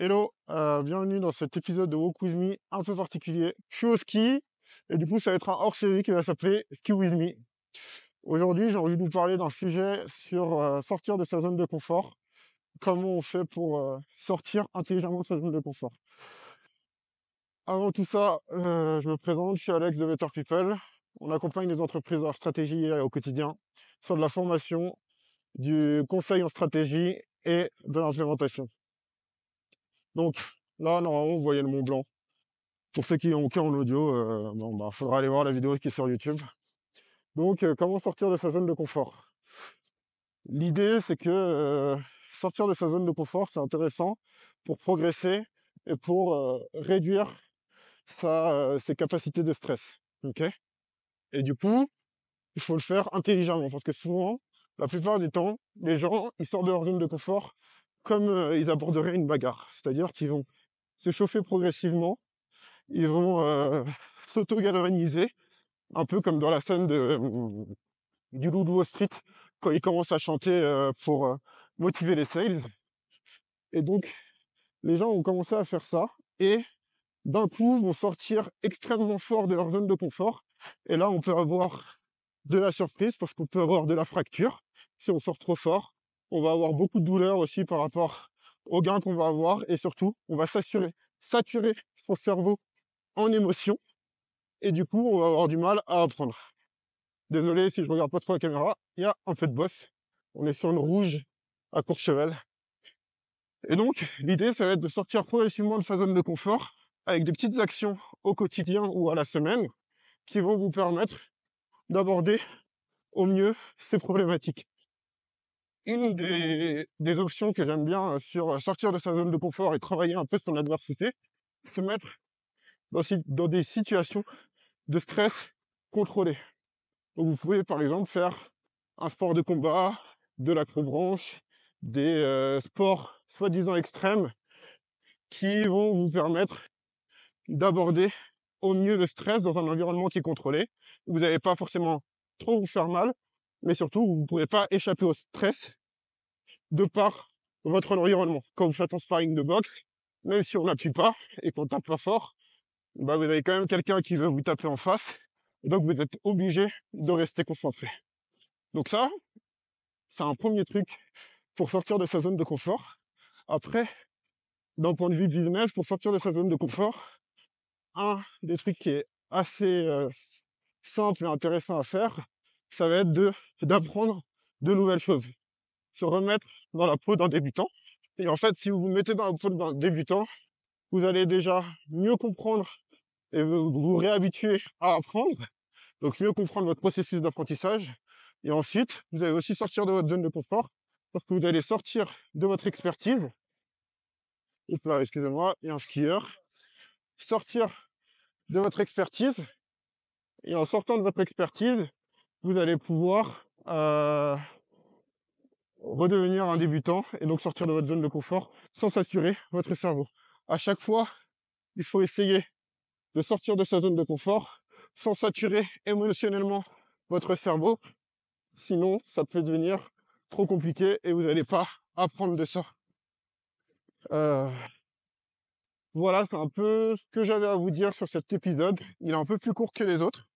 Hello, bienvenue dans cet épisode de Walk With Me un peu particulier. Je suis au ski et du coup ça va être un hors-série qui va s'appeler Ski With Me. Aujourd'hui j'ai envie de vous parler d'un sujet sur sortir de sa zone de confort. Comment on fait pour sortir intelligemment de sa zone de confort. Avant tout ça, je me présente, je suis Alex de Better People. On accompagne les entreprises dans leur stratégie au quotidien, sur de la formation, du conseil en stratégie et de l'implémentation. Donc là, normalement, vous voyez le Mont Blanc. Pour ceux qui ont que en audio, faudra aller voir la vidéo qui est sur YouTube. Donc, comment sortir de sa zone de confort? L'idée, c'est que sortir de sa zone de confort, c'est intéressant pour progresser et pour réduire ses capacités de stress. Ok. Et du coup, il faut le faire intelligemment parce que souvent, la plupart du temps, les gens, ils sortent de leur zone de confort comme ils aborderaient une bagarre. C'est-à-dire qu'ils vont se chauffer progressivement, ils vont s'auto-galvaniser, un peu comme dans la scène du Loup de Wall Street, quand il commence à chanter pour motiver les sales. Et donc, les gens ont commencé à faire ça, et d'un coup, vont sortir extrêmement fort de leur zone de confort. Et là, on peut avoir de la surprise, parce qu'on peut avoir de la fracture. Si on sort trop fort, on va avoir beaucoup de douleur aussi par rapport au gain qu'on va avoir, et surtout, on va saturer son cerveau en émotion, et du coup, on va avoir du mal à apprendre. Désolé si je regarde pas trop la caméra, il y a un peu de bosse. On est sur une rouge à Courchevel. Et donc, l'idée, ça va être de sortir progressivement de sa zone de confort avec des petites actions au quotidien ou à la semaine qui vont vous permettre d'aborder au mieux ces problématiques. Une des options que j'aime bien sur sortir de sa zone de confort et travailler un peu sur l'adversité, c'est se mettre dans des situations de stress contrôlé. Donc vous pouvez par exemple faire un sport de combat, de l'acrobranche, des sports soi-disant extrêmes qui vont vous permettre d'aborder au mieux le stress dans un environnement qui est contrôlé. Vous n'allez pas forcément trop vous faire mal, mais surtout vous ne pourrez pas échapper au stress de par votre environnement. Quand vous faites un sparring de boxe, même si on n'appuie pas et qu'on tape pas fort, vous avez quand même quelqu'un qui veut vous taper en face, et donc vous êtes obligé de rester concentré. Donc ça, c'est un premier truc pour sortir de sa zone de confort. Après, d'un point de vue business, pour sortir de sa zone de confort, un des trucs qui est assez simple et intéressant à faire, ça va être d'apprendre de nouvelles choses. Se remettre dans la peau d'un débutant. Et en fait, si vous vous mettez dans la peau d'un débutant, vous allez déjà mieux comprendre et vous réhabituer à apprendre. Donc mieux comprendre votre processus d'apprentissage. Et ensuite, vous allez aussi sortir de votre zone de confort parce que vous allez sortir de votre expertise. Oups là, excusez-moi, il y a un skieur. Sortir de votre expertise. Et en sortant de votre expertise, vous allez pouvoir redevenir un débutant et donc sortir de votre zone de confort sans saturer votre cerveau. À chaque fois, il faut essayer de sortir de sa zone de confort sans saturer émotionnellement votre cerveau. Sinon, ça peut devenir trop compliqué et vous n'allez pas apprendre de ça. Voilà, c'est un peu ce que j'avais à vous dire sur cet épisode. Il est un peu plus court que les autres,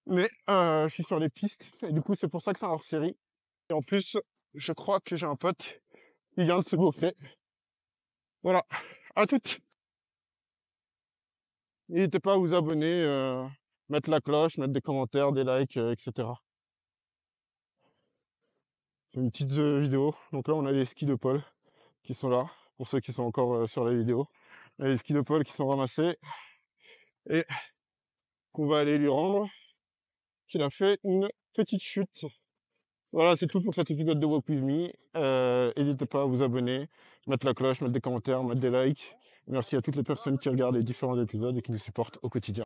mais je suis sur les pistes et du coup c'est pour ça que c'est un hors-série. Et en plus, je crois que j'ai un pote qui vient de se gaufrer. Voilà, à toutes. N'hésitez pas à vous abonner, mettre la cloche, mettre des commentaires, des likes, etc. Une petite vidéo. Donc là, on a les skis de Paul qui sont là, pour ceux qui sont encore sur la vidéo. On a les skis de Paul qui sont ramassés et qu'on va aller lui rendre, qu'il a fait une petite chute. Voilà, c'est tout pour cet épisode de Walk With Me. N'hésitez pas à vous abonner, mettre la cloche, mettre des commentaires, mettre des likes. Merci à toutes les personnes qui regardent les différents épisodes et qui nous supportent au quotidien.